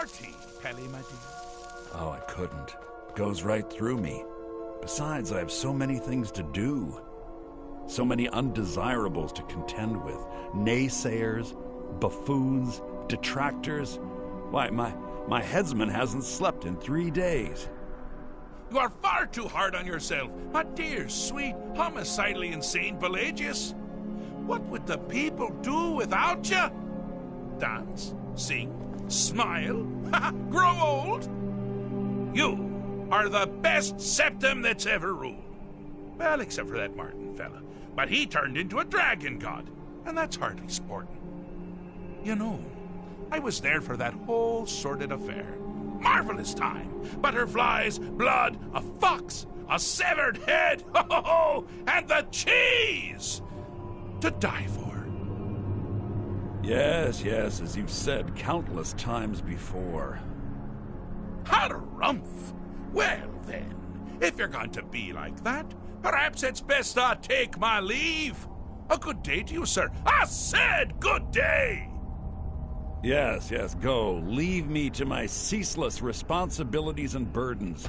more tea, Pelly, my dear? Oh, I couldn't. Goes right through me. Besides, I have so many things to do. So many undesirables to contend with. Naysayers, buffoons, detractors. Why, my headsman hasn't slept in 3 days. You are far too hard on yourself, my dear, sweet, homicidally insane Pelagius. What would the people do without you? Dance, sing, smile, grow old? You are the best septum that's ever ruled. Well, except for that Martin fella. But he turned into a dragon god, and that's hardly sporting. You know, I was there for that whole sordid affair. Marvelous time. Butterflies, blood, a fox, a severed head, and the cheese to die for. Yes, as you've said countless times before. Harumph! Well then, if you're going to be like that, perhaps it's best I take my leave. A good day to you, sir. I said good day! Yes, go. Leave me to my ceaseless responsibilities and burdens.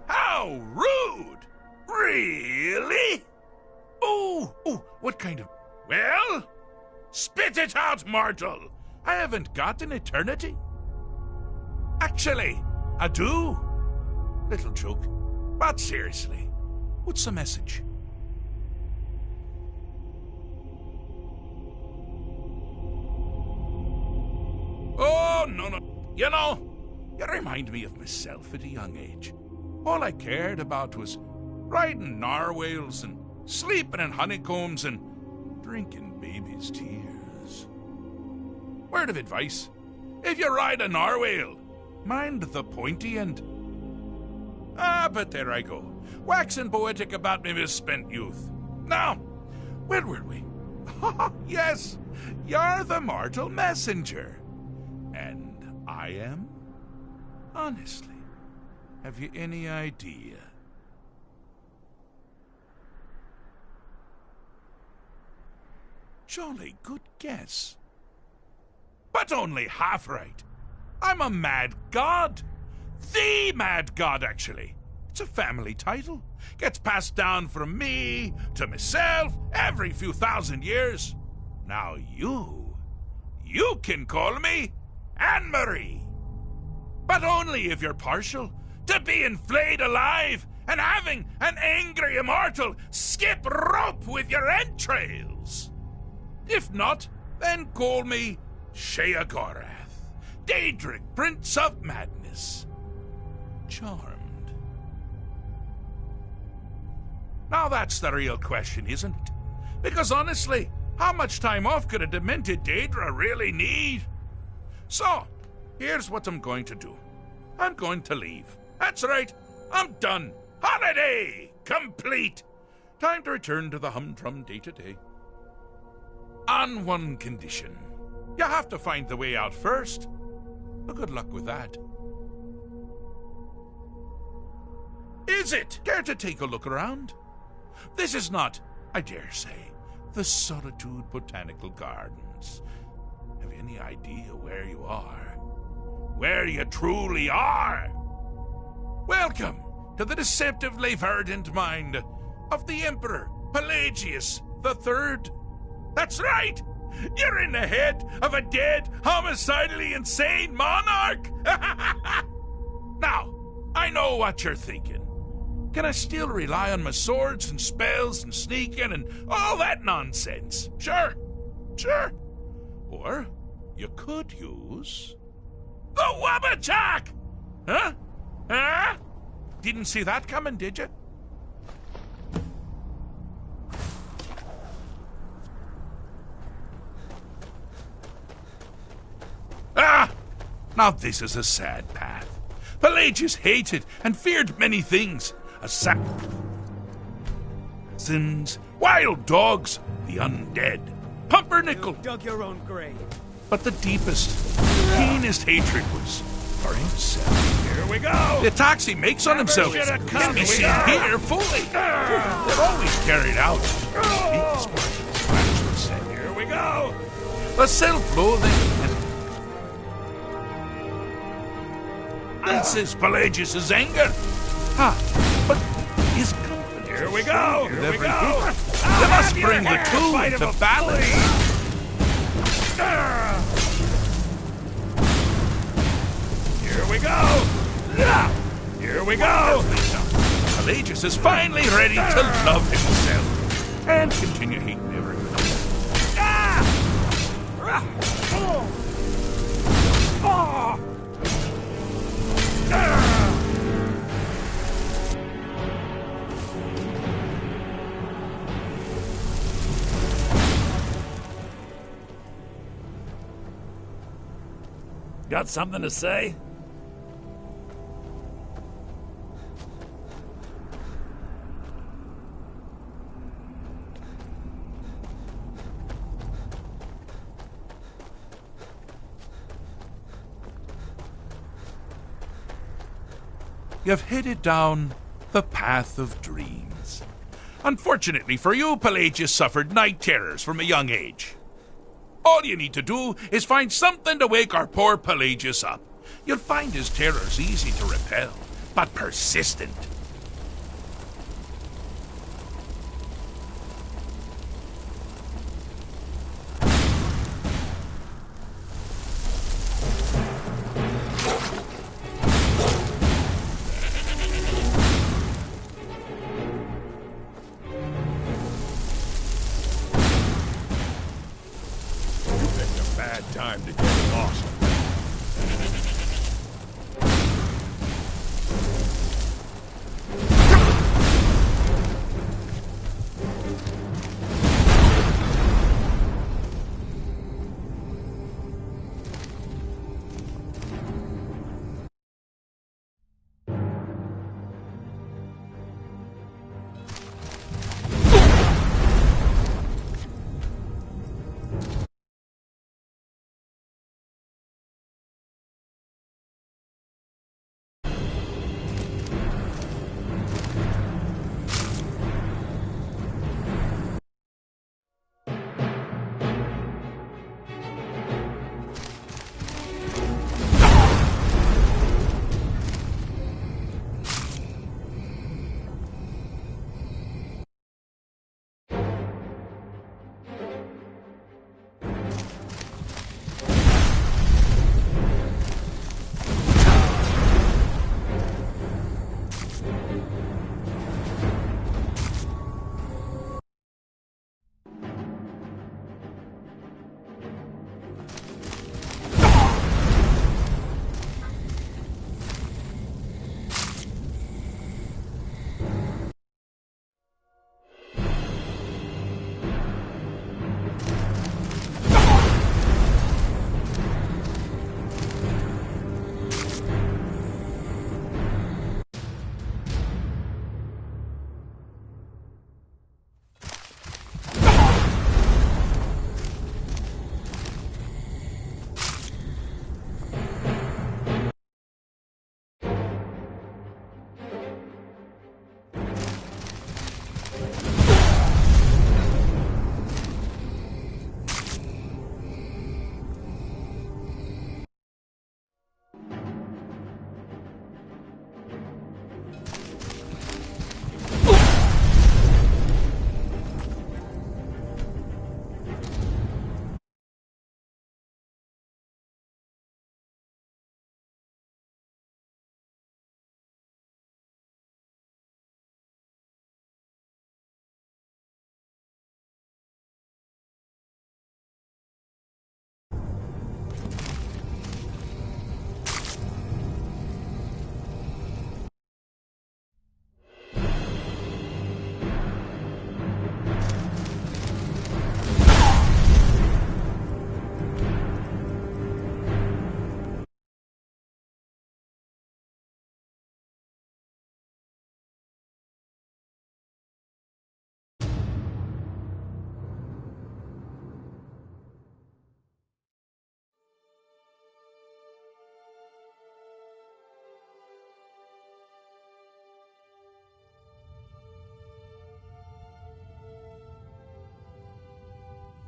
How rude! Really? Oh, what kind of... Well, spit it out, mortal. I haven't got an eternity. Actually, I do. Little joke. But seriously, what's the message? Oh, no. You know, you remind me of myself at a young age. All I cared about was riding narwhals and sleeping in honeycombs and drinking babies' tears. Word of advice: if you ride a narwhal, mind the pointy end. But there I go, waxing poetic about my misspent youth. Now, where were we? Yes, you're the mortal messenger. And I am? Honestly, have you any idea? Jolly good guess. But only half right. I'm a mad god. The mad god, actually. It's a family title. Gets passed down from me to myself every few thousand years. Now you can call me Anne-Marie. But only if you're partial to being flayed alive and having an angry immortal skip rope with your entrails. If not, then call me Sheogorath, Daedric, Prince of Madness. Charmed. Now that's the real question, isn't it? Because honestly, how much time off could a demented Daedra really need? So, here's what I'm going to do. I'm going to leave. That's right, I'm done. Holiday complete. Time to return to the humdrum day-to-day. On one condition. You have to find the way out first. Well, good luck with that. Is it? Care to take a look around? This is not, I dare say, the Solitude Botanical Gardens. Have you any idea where you are? Where you truly are? Welcome to the deceptively verdant mind of the Emperor Pelagius III. That's right! You're in the head of a dead, homicidally insane monarch! Now, I know what you're thinking. Can I still rely on my swords and spells and sneaking and all that nonsense? Sure. Or you could use the Wabbajack! Huh? Didn't see that coming, did you? Now this is a sad path. Pelagius hated and feared many things. sins, wild dogs, the undead, pumpernickel. Dug your own grave. But the deepest, keenest hatred was for himself. Here we go. The attacks he makes on himself can be seen here fully. They're always carried out in the deepest part of his fractured set. Here we go. The self-loathing and says Pelagius' anger. But his confidence. Here we go. With Here we every go. hit. You must bring the two into balance. Here we go. Here we go. Pelagius is finally ready to love himself and continue hating everyone else. Got something to say? You've headed down the path of dreams. Unfortunately for you, Pelagius suffered night terrors from a young age. All you need to do is find something to wake our poor Pelagius up. You'll find his terrors easy to repel, but persistent. Bad time to get lost.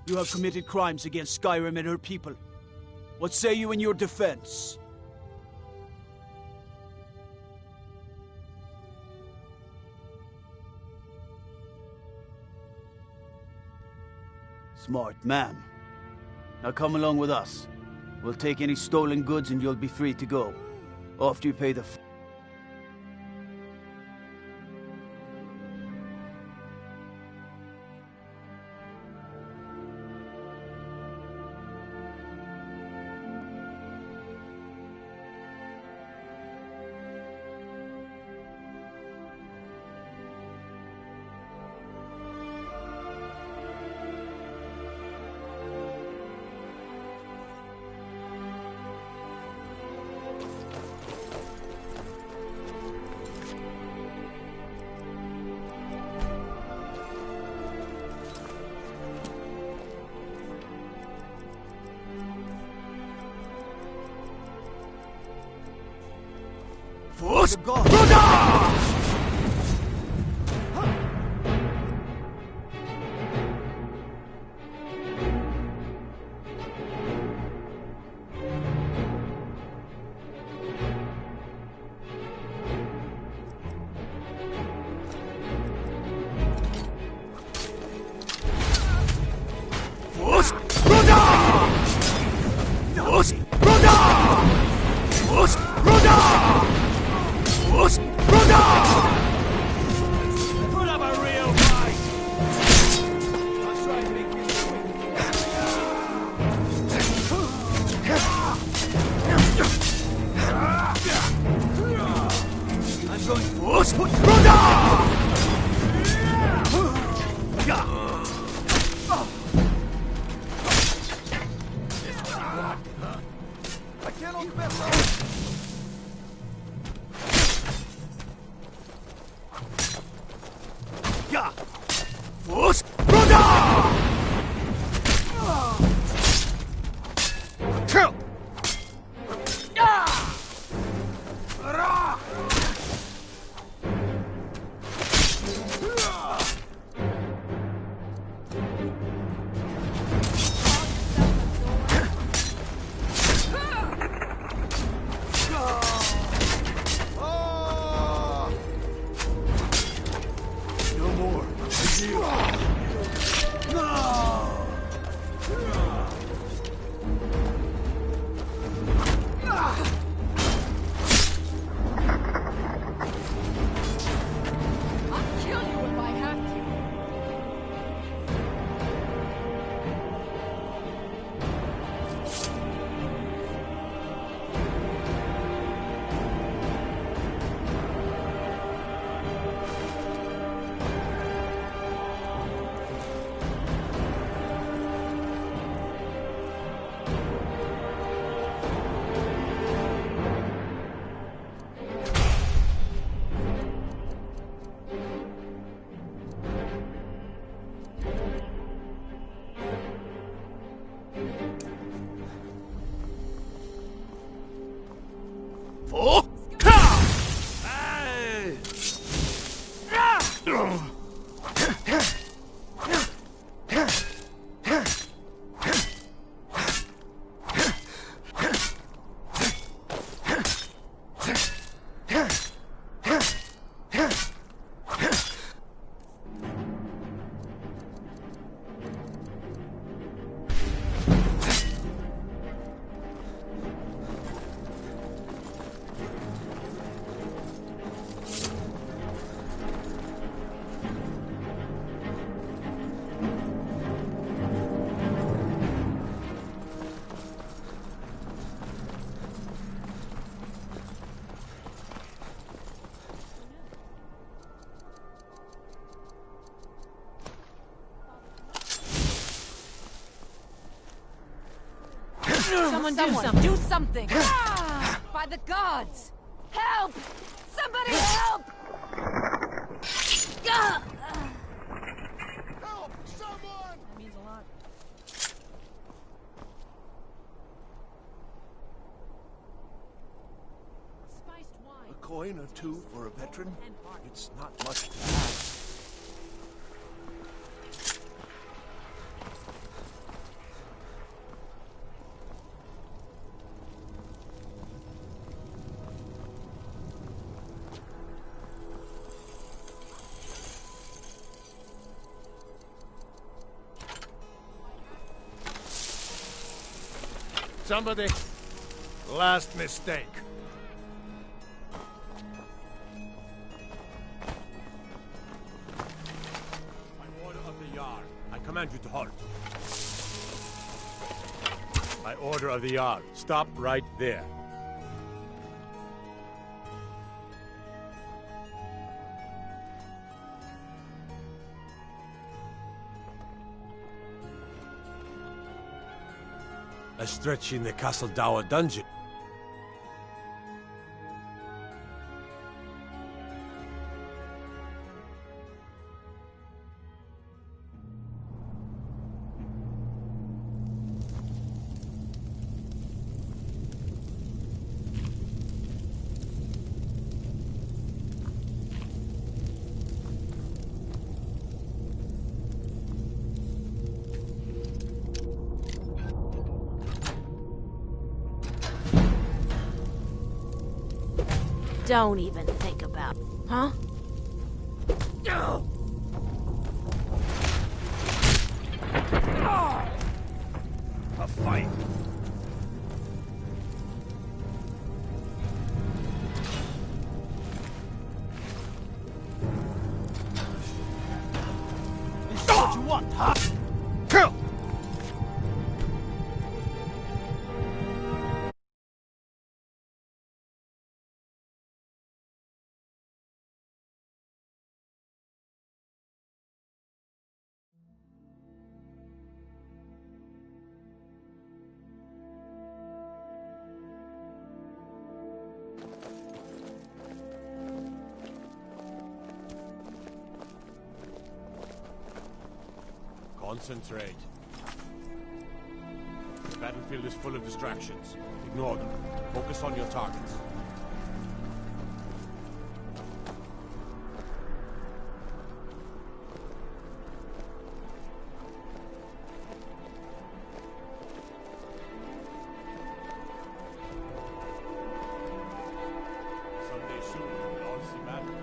You have committed crimes against Skyrim and her people. What say you in your defense? Smart man. Now come along with us. We'll take any stolen goods and you'll be free to go. After you pay the Force! Put up a real fight! I'll try and make this quick. I'm going force. I can't hold back. Force! Kill! No more. I'll kill you if I have to. Four! Someone do something! Ah! By the gods! Help! Somebody help! Ah! Help! Someone! That means a lot. Spiced wine. A coin or two for a veteran? It's not much to ask. somebody? Last mistake. By order of the Jarl, I command you to halt. By order of the Jarl, stop right there. A stretch in the Castle Dower dungeon. Don't even think about it, huh? A fight. This is what you want, huh? Kill! Concentrate. The battlefield is full of distractions. Ignore them. Focus on your targets. Someday soon, we'll all see battle.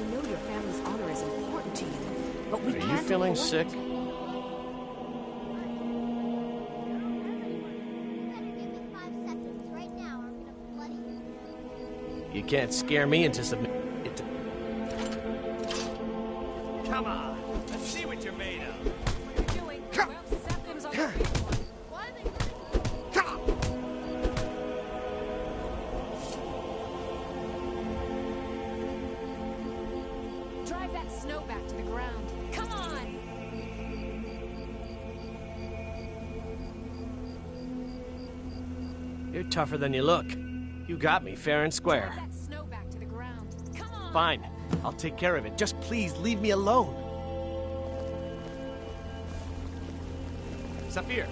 I know your family's honor is important to you, but we Are can't you feeling afford- sick? You can't scare me into submitting. Come on, let's see what you're made of. What are you doing? Well, set them on your feet. Drive that snow back to the ground. Come on! You're tougher than you look. You got me fair and square. Drive that snow back to the ground. Come on! Fine, I'll take care of it. Just please leave me alone. Saphir.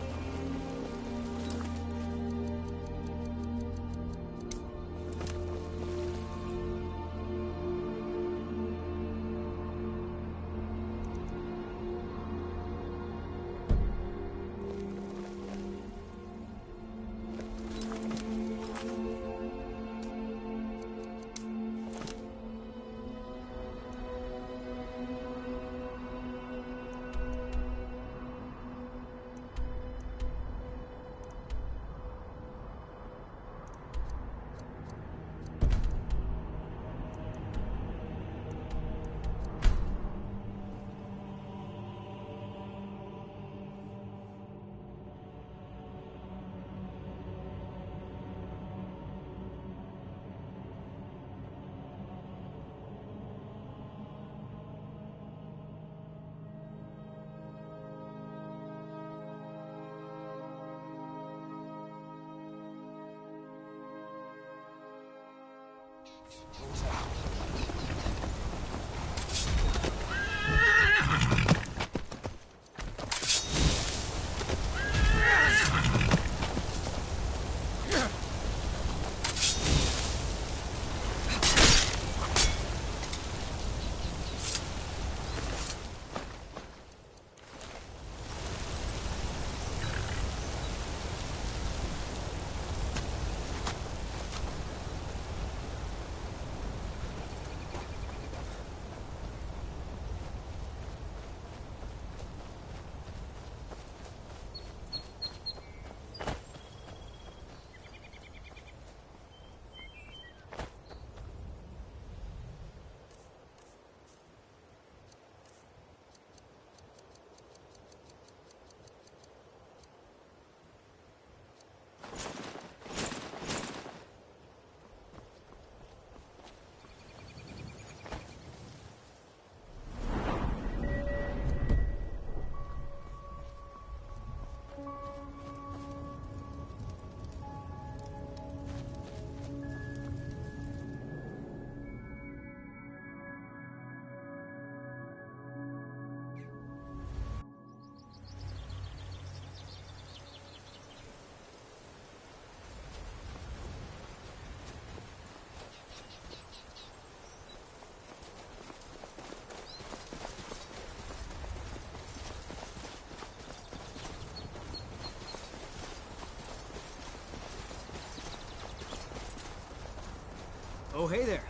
Oh, hey there.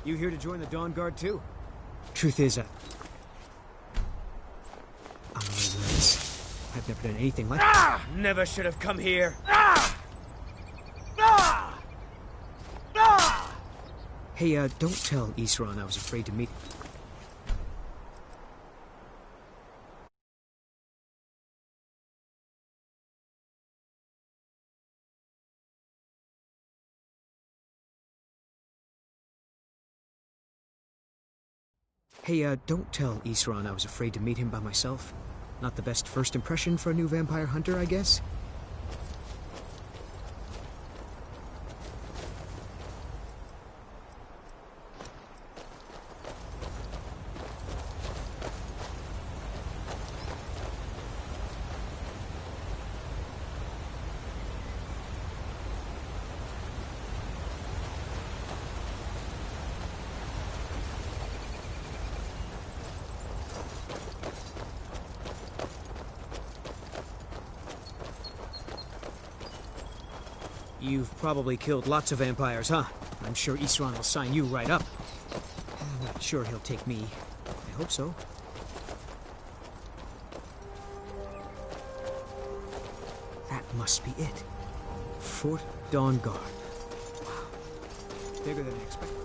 You here to join the Dawn Guard, too? Truth is, I'm a little nervous. I've never done anything like that. Never should have come here. Hey, don't tell Isran I was afraid to meet him. Hey, don't tell Isran I was afraid to meet him by myself. Not the best first impression for a new vampire hunter, I guess? You've probably killed lots of vampires, huh? I'm sure Isran will sign you right up. I'm not sure he'll take me. I hope so. That must be it. Fort Dawn Guard. Wow. Bigger than I expected.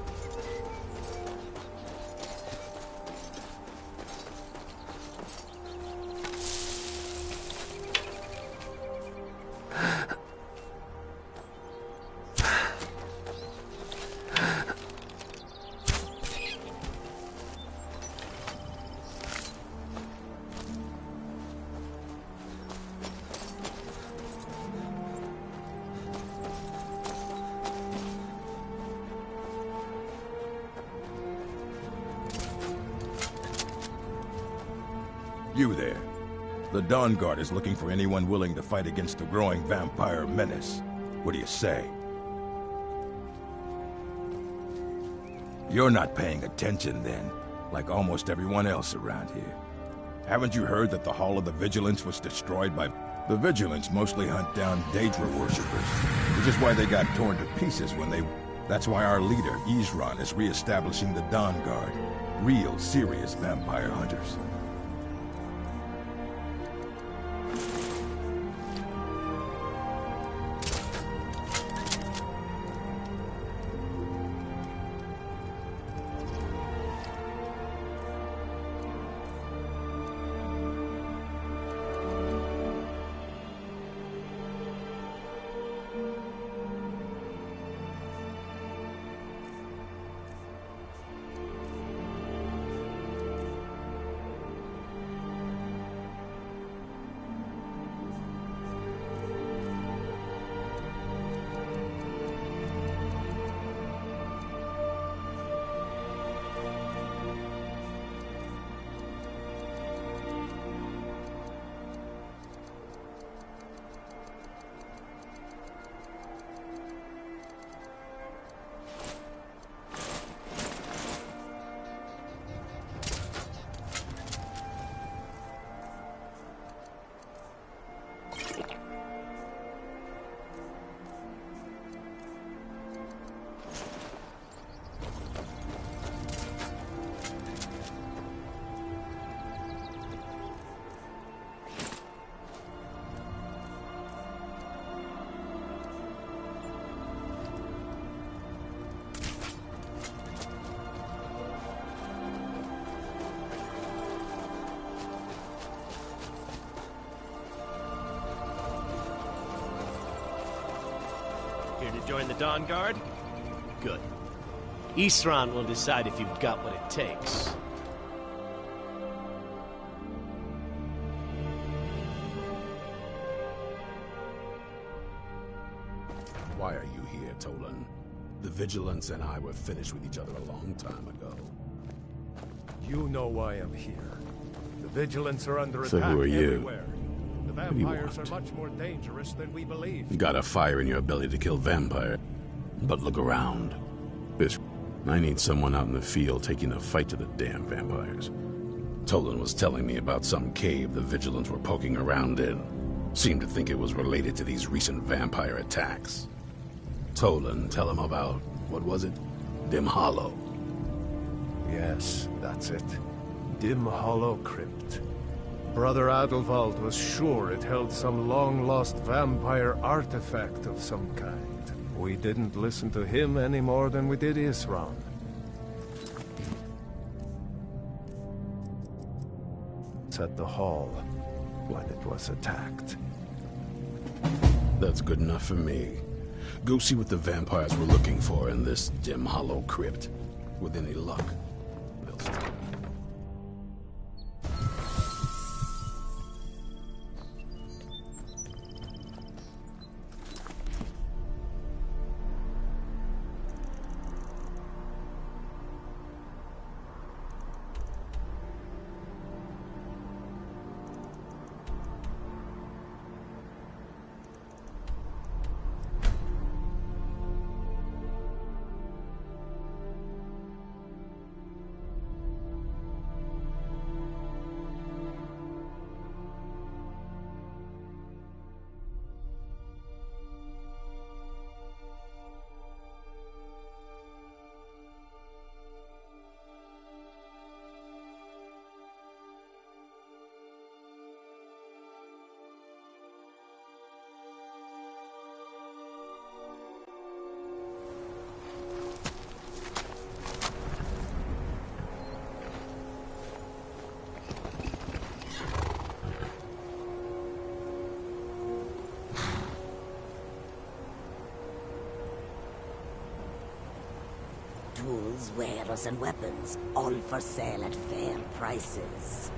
You there. The Dawn Guard is looking for anyone willing to fight against the growing vampire menace. What do you say? You're not paying attention then, like almost everyone else around here. Haven't you heard that the Hall of the Vigilance was destroyed by... The Vigilance mostly hunt down Daedra worshippers, which is why they got torn to pieces when they... That's why our leader, Isran, is re-establishing the Dawn Guard. Real, serious vampire hunters. Here to join the Dawn Guard? Good. Isran will decide if you've got what it takes. Why are you here, Tolan? The Vigilance and I were finished with each other a long time ago. You know why I'm here. The Vigilance are under So attack who are you? everywhere. The What do you vampires want? are much more dangerous than we believe. You got a fire in your belly to kill vampire. But look around. I need someone out in the field taking the fight to the damn vampires. Tolan was telling me about some cave the Vigilants were poking around in. Seemed to think it was related to these recent vampire attacks. Tolan, tell him about, what was it? Dim Hollow. Yes, that's it. Dim Hollow Crypt. Brother Adelwald was sure it held some long-lost vampire artifact of some kind. We didn't listen to him any more than we did Isran. It's at the hall when it was attacked. That's good enough for me. Go see what the vampires were looking for in this Dim Hollow Crypt. With any luck, they'll stop. tools, wares, and weapons, all for sale at fair prices.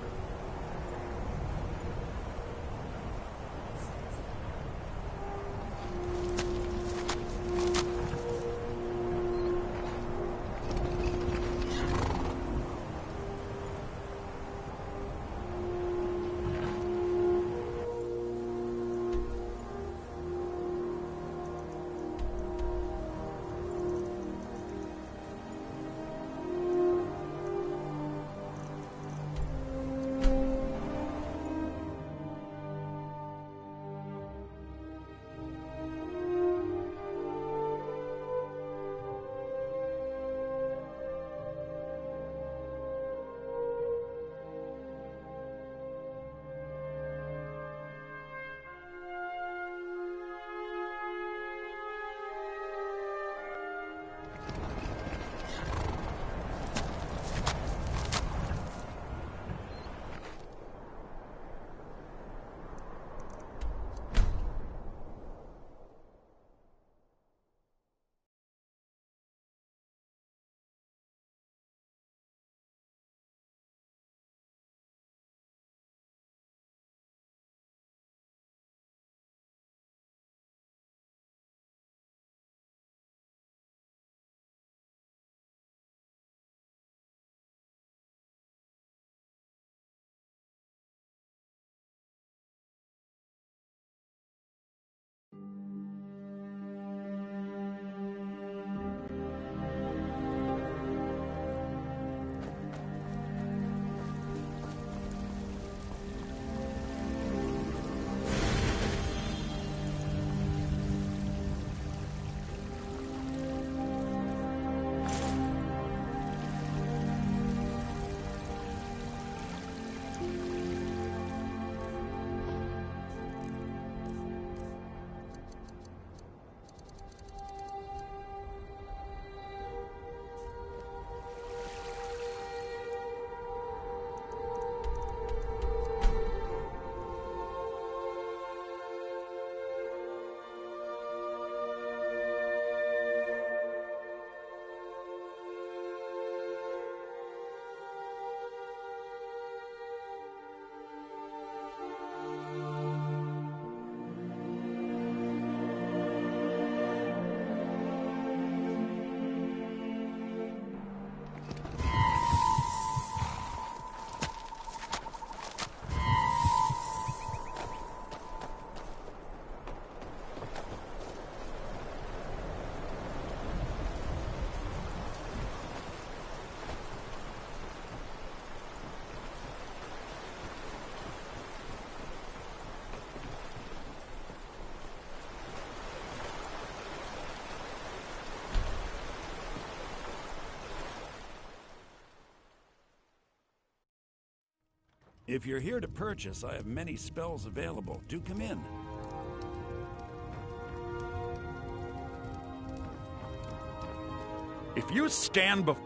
If you're here to purchase, I have many spells available. Do come in. If you stand before...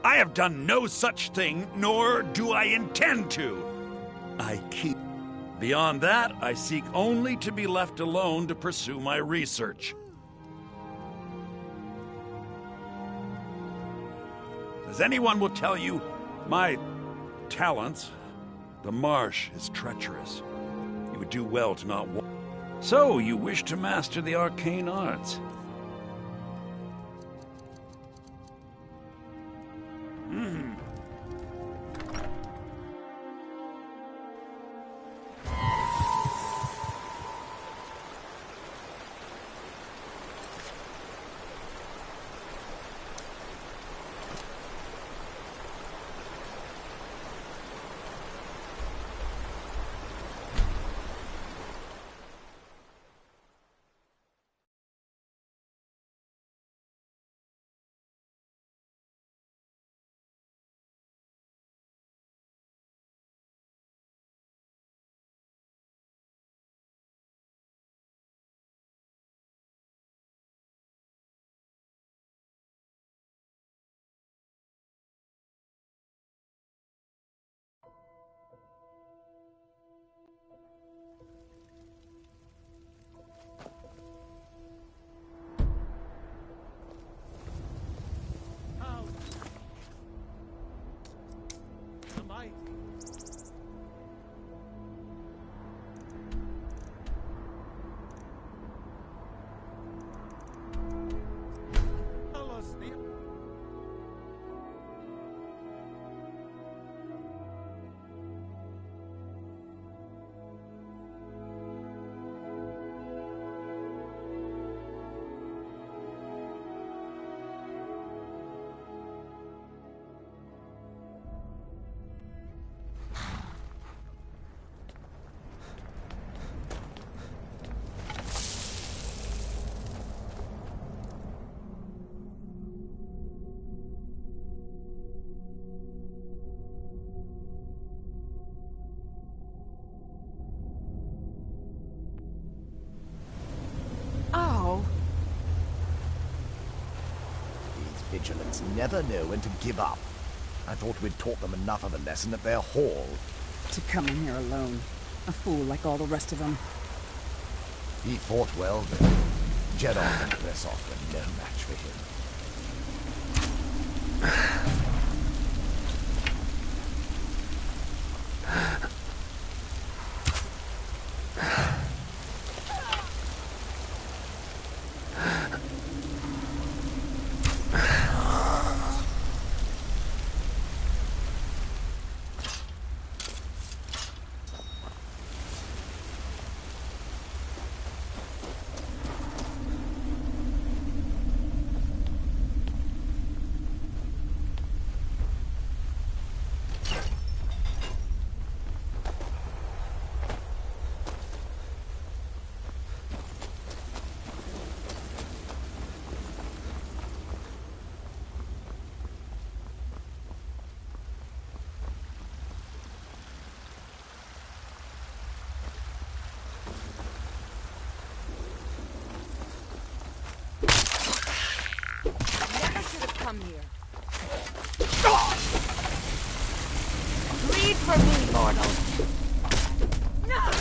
I have done no such thing, nor do I intend to. I keep... Beyond that, I seek only to be left alone to pursue my research. As anyone will tell you, my talents... The marsh is treacherous. You would do well to not walk. So, you wish to master the arcane arts? vigilants never know when to give up. I thought we'd taught them enough of a lesson at their hall. To come in here alone. A fool like all the rest of them. He fought well, though. Jeddah and Kresoth were no match for him. Come here. Bleed for me, mortal. No!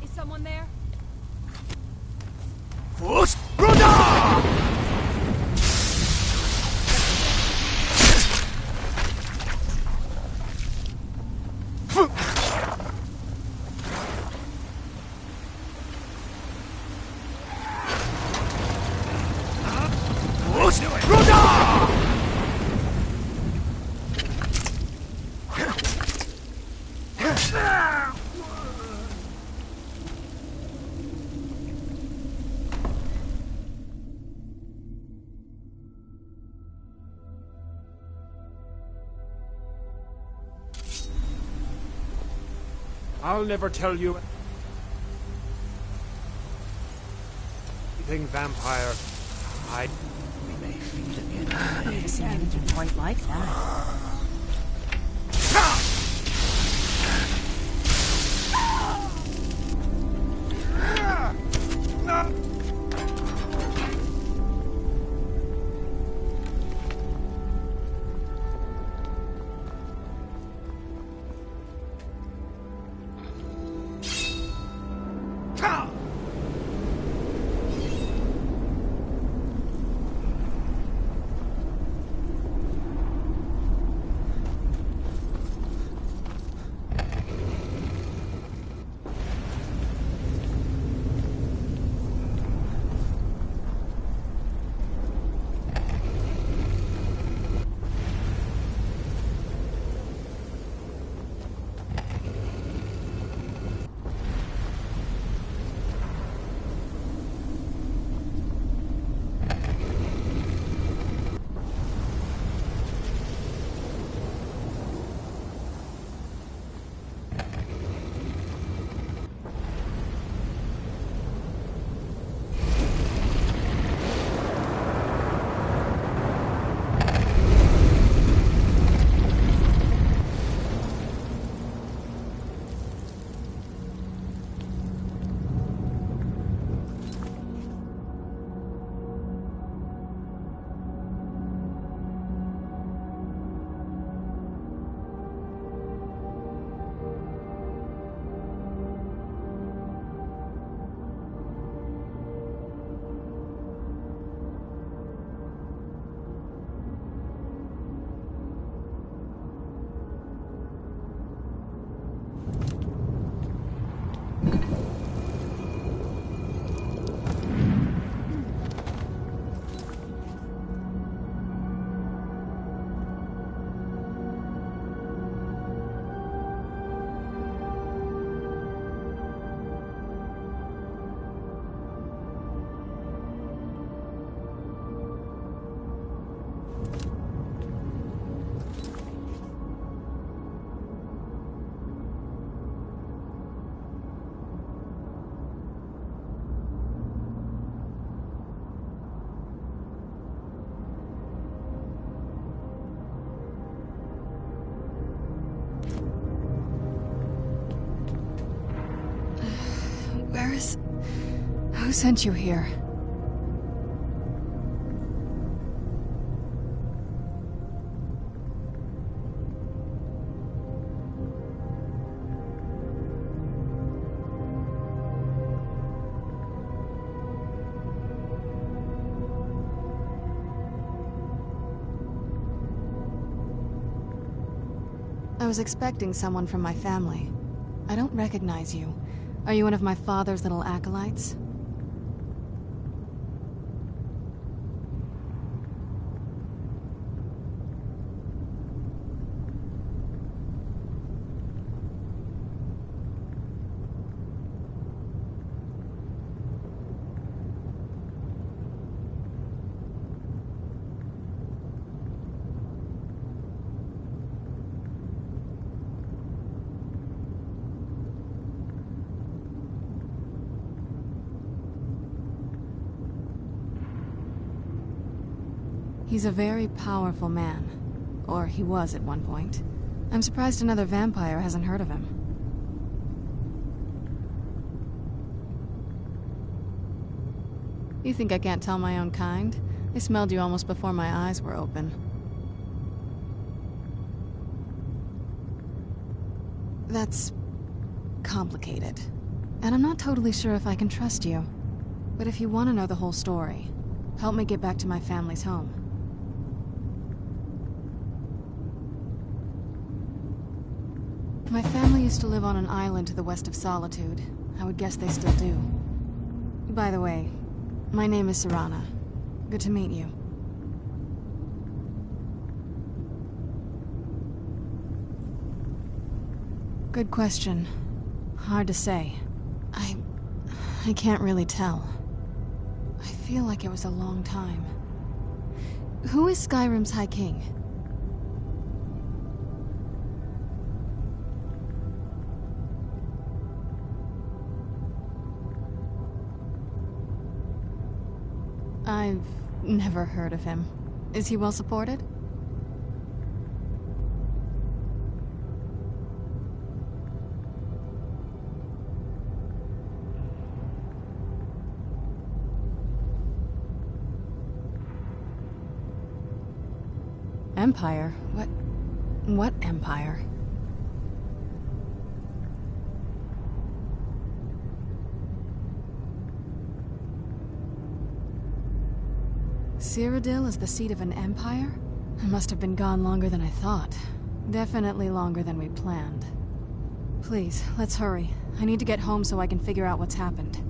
Is someone there? I'll never tell you anything, vampire. We may feed again. I've never seen anything quite like that. Where is... Who sent you here? I was expecting someone from my family. I don't recognize you. Are you one of my father's little acolytes? He's a very powerful man. Or he was at one point. I'm surprised another vampire hasn't heard of him. You think I can't tell my own kind? I smelled you almost before my eyes were open. That's... complicated. And I'm not totally sure if I can trust you. But if you want to know the whole story, help me get back to my family's home. My family used to live on an island to the west of Solitude. I would guess they still do. By the way, my name is Serana. Good to meet you. Good question. Hard to say. I can't really tell. I feel like it was a long time. Who is Skyrim's High King? I've never heard of him. Is he well supported? Empire? What empire? Cyrodiil is the seat of an empire? It must have been gone longer than I thought. Definitely longer than we planned. Please, let's hurry. I need to get home so I can figure out what's happened.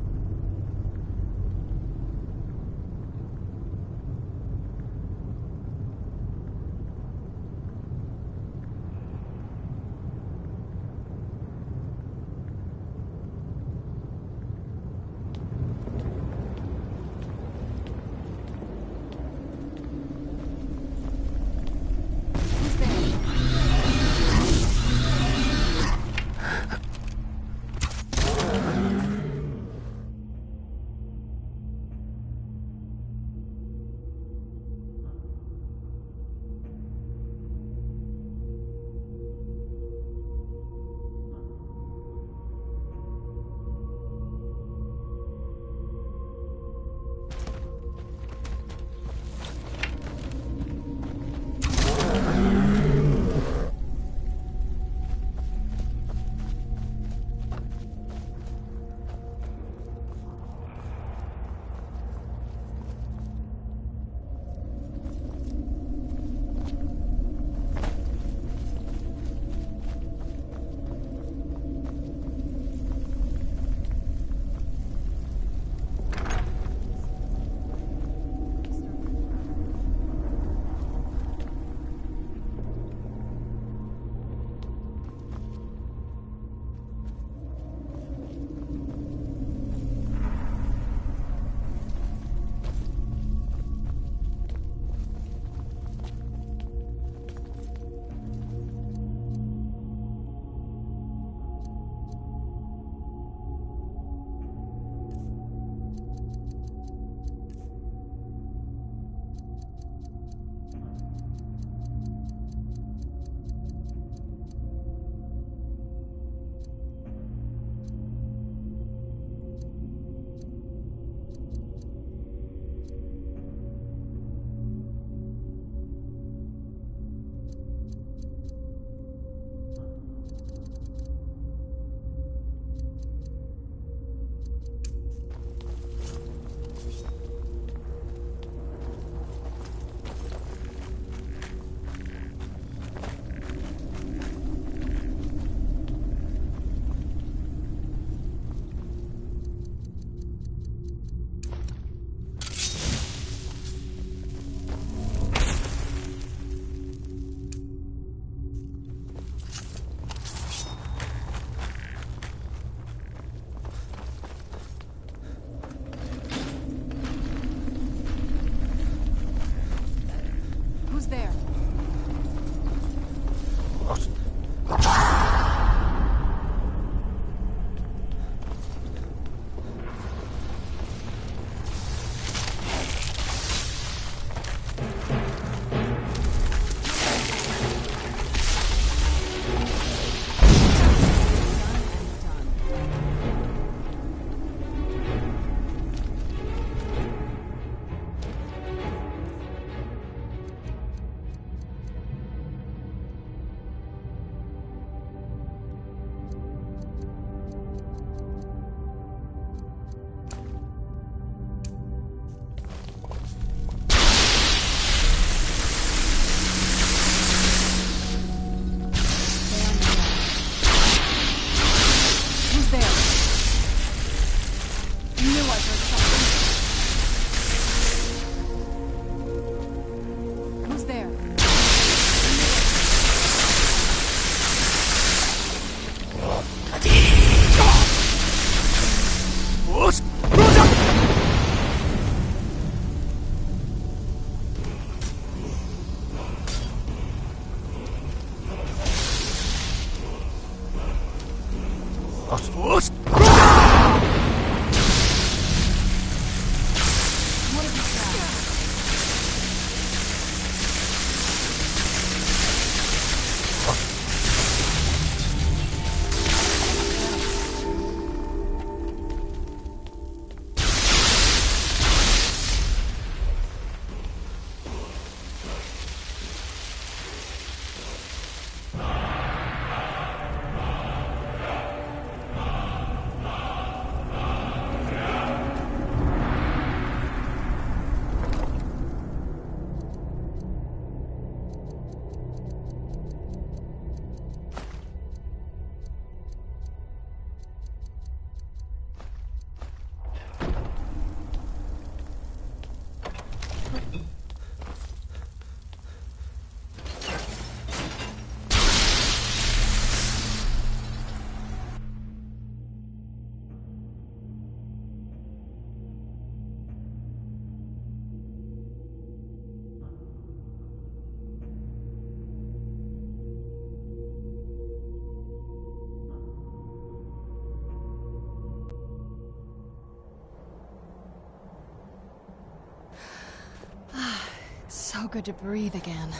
It's so good to breathe again.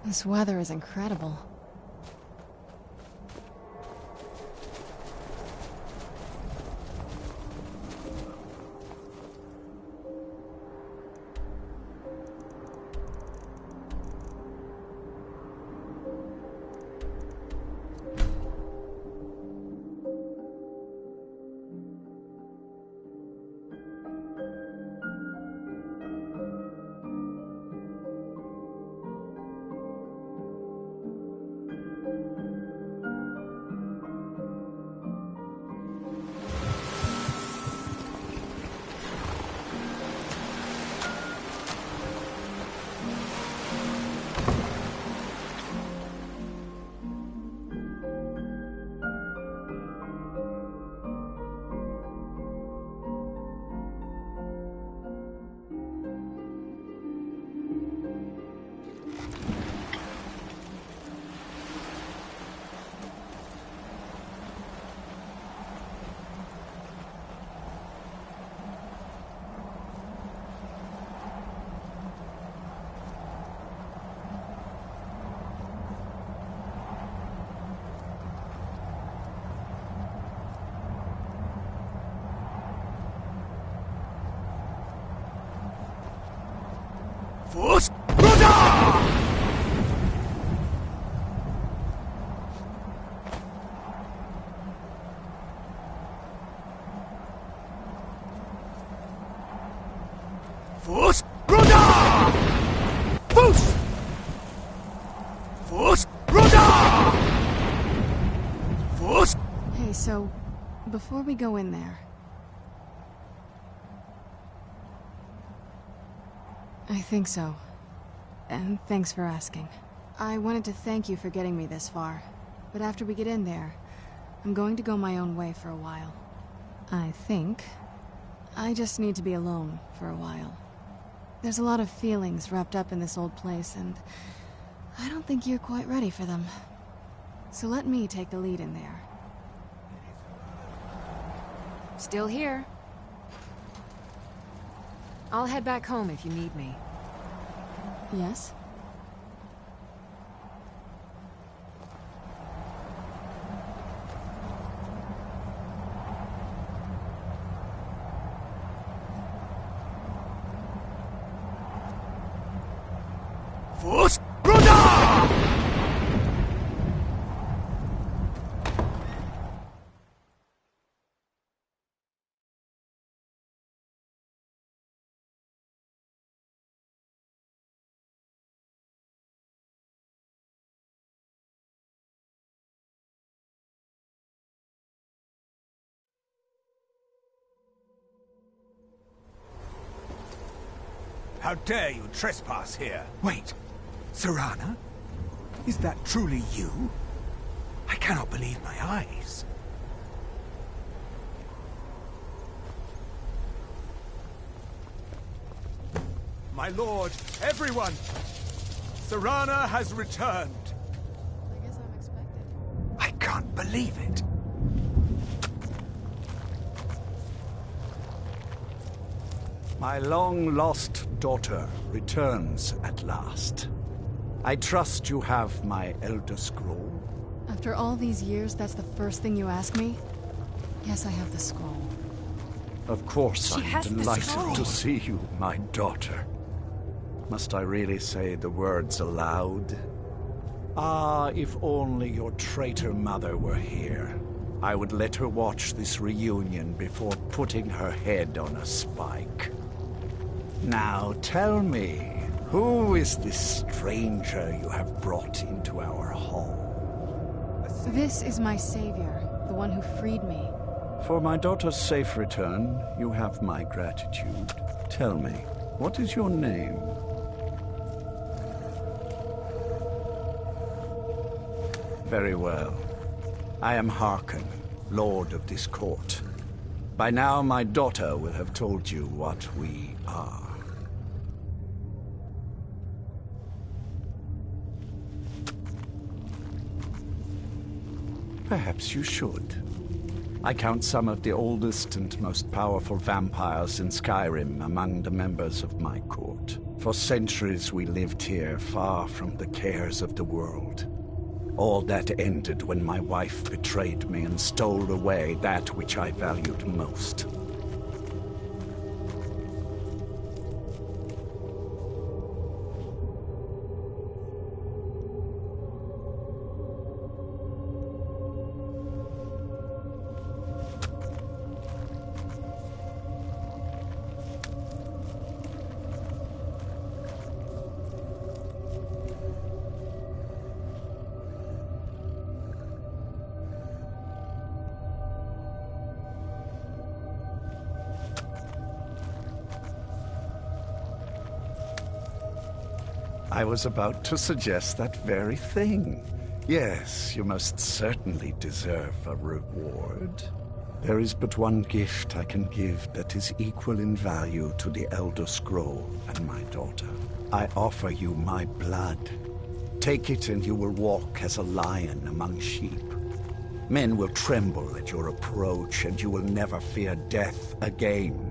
This weather is incredible. Hey, so, before we go in there... I think so. And thanks for asking. I wanted to thank you for getting me this far. But after we get in there, I'm going to go my own way for a while. I think I just need to be alone for a while. There's a lot of feelings wrapped up in this old place, and I don't think you're quite ready for them. So let me take the lead in there. Still here. I'll head back home if you need me. Yes? How dare you trespass here? Wait, Serana? Is that truly you? I cannot believe my eyes. My lord, everyone! Serana has returned. I guess I'm expected. I can't believe it. My long-lost daughter returns at last. I trust you have my Elder Scroll. After all these years, that's the first thing you ask me? Yes, I have the scroll. Of course, She has I'm the delighted scroll. to see you, my daughter. Must I really say the words aloud? Ah, if only your traitor mother were here. I would let her watch this reunion before putting her head on a spike. Now tell me, who is this stranger you have brought into our hall? This is my savior, the one who freed me. For my daughter's safe return, you have my gratitude. Tell me, what is your name? Very well. I am Harkon, Lord of this court. By now, my daughter will have told you what we are. Perhaps you should. I count some of the oldest and most powerful vampires in Skyrim among the members of my court. For centuries we lived here, far from the cares of the world. All that ended when my wife betrayed me and stole away that which I valued most. I was about to suggest that very thing. Yes, you most certainly deserve a reward. There is but one gift I can give that is equal in value to the Elder Scroll and my daughter. I offer you my blood. Take it and you will walk as a lion among sheep. Men will tremble at your approach and you will never fear death again.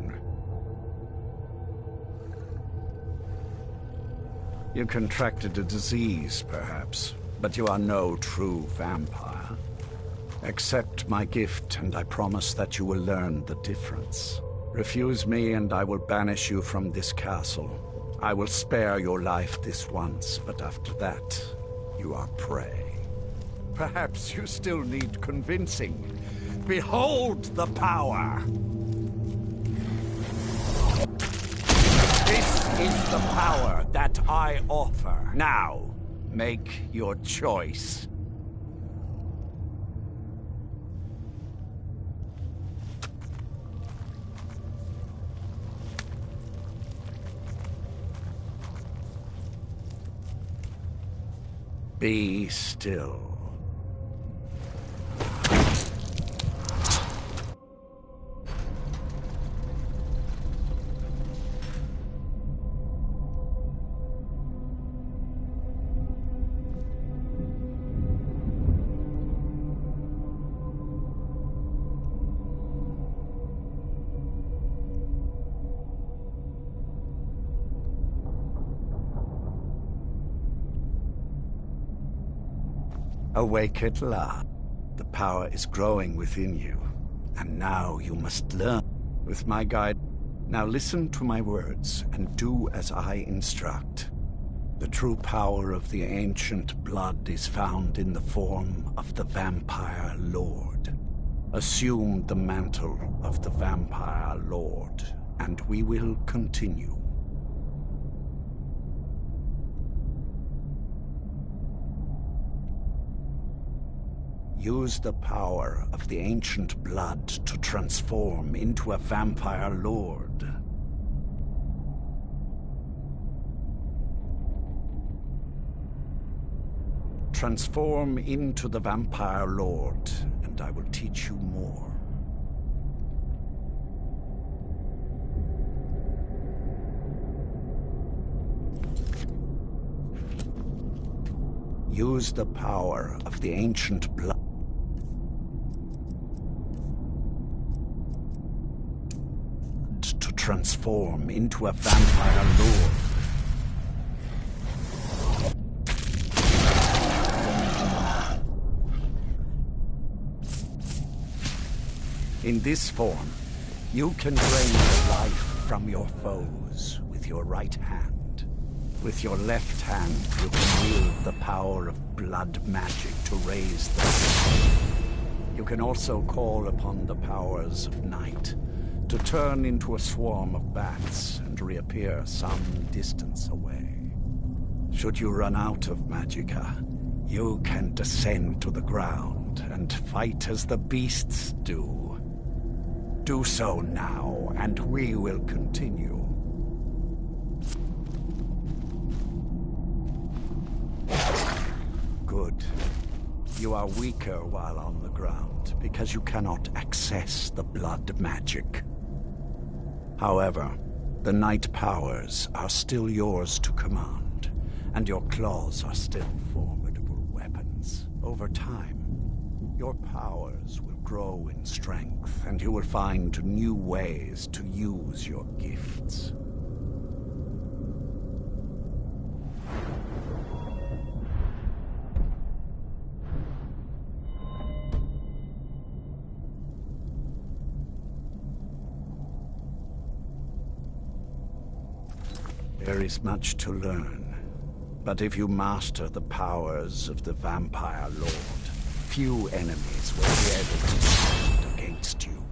You contracted a disease, perhaps, but you are no true vampire. Accept my gift, and I promise that you will learn the difference. Refuse me, and I will banish you from this castle. I will spare your life this once, but after that, you are prey. Perhaps you still need convincing. Behold the power! This is the power that I offer. Now, make your choice. Be still. Awake at last. The power is growing within you, and now you must learn with my guide. Now listen to my words and do as I instruct. The true power of the ancient blood is found in the form of the Vampire Lord. Assume the mantle of the Vampire Lord, and we will continue. Use the power of the ancient blood to transform into a Vampire Lord. Transform into the Vampire Lord, and I will teach you more. Use the power of the ancient blood to transform transform into a vampire lord. In this form, you can drain the life from your foes with your right hand. With your left hand, you can wield the power of blood magic to raise the dead. You can also call upon the powers of night to turn into a swarm of bats and reappear some distance away. Should you run out of magicka, you can descend to the ground and fight as the beasts do. Do so now, and we will continue. Good. You are weaker while on the ground, because you cannot access the blood magic. However, the night powers are still yours to command, and your claws are still formidable weapons. Over time, your powers will grow in strength, and you will find new ways to use your gifts. There is much to learn, but if you master the powers of the Vampire Lord, few enemies will be able to stand against you.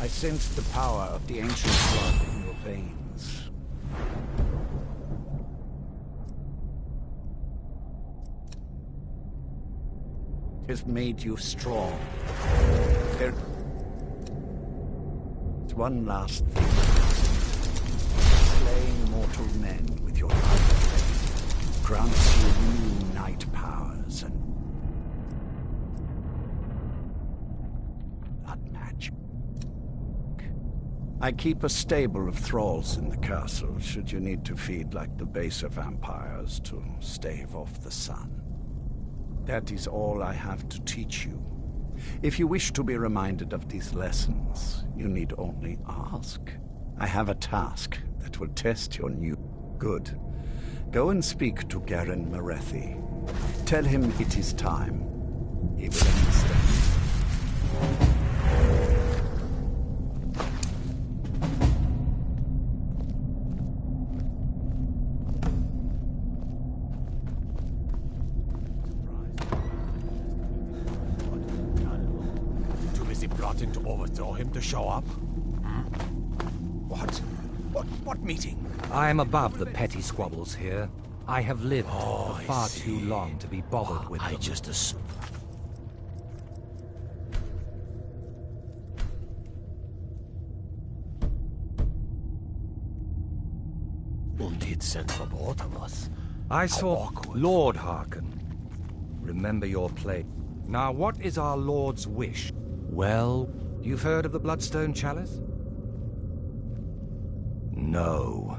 I sense the power of the ancient blood in your veins. It has made you strong. There's one last thing. Slaying mortal men with your blood grants you new night powers and blood magic. I keep a stable of thralls in the castle, should you need to feed like the baser vampires to stave off the sun. That is all I have to teach you. If you wish to be reminded of these lessons, you need only ask. I have a task that will test your new... Good. Go and speak to Garen Marethi. Tell him it is time. He will understand. Too busy plotting to overthrow him to show up? What meeting? I am above the petty squabbles here. I have lived for far too long to be bothered with them. I just assumed. Und he'd sent for both of us. I saw Lord Harken. Remember your plate. Now, what is our Lord's wish? Well, you've heard of the Bloodstone Chalice? No.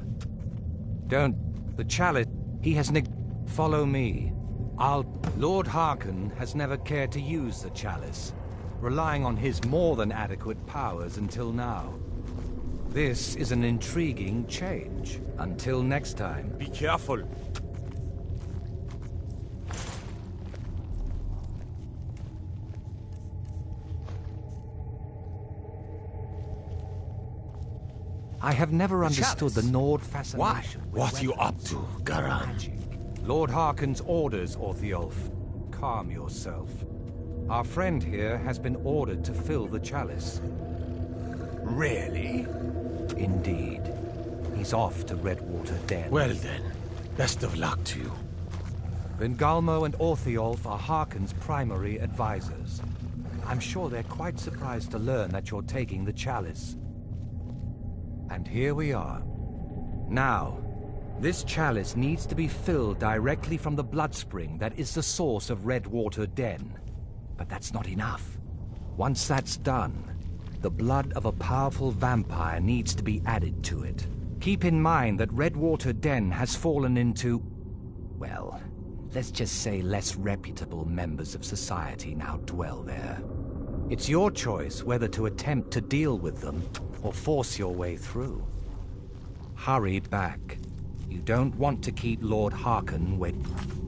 Don't. The chalice, he has follow me. Lord Harken has never cared to use the chalice, relying on his more than adequate powers until now. This is an intriguing change. Until next time. Be careful. I have never understood the Nord fascination. What are you up to, Garan? Lord Harken's orders, Orthiolf. Calm yourself. Our friend here has been ordered to fill the chalice. Really? Indeed. He's off to Redwater Den. Well then, best of luck to you. Vengalmo and Orthiolf are Harken's primary advisors. I'm sure they're quite surprised to learn that you're taking the chalice. And here we are. Now, this chalice needs to be filled directly from the bloodspring that is the source of Redwater Den. But that's not enough. Once that's done, the blood of a powerful vampire needs to be added to it. Keep in mind that Redwater Den has fallen into, well, let's just say less reputable members of society now dwell there. It's your choice whether to attempt to deal with them or force your way through. Hurry back. You don't want to keep Lord Harkon waiting.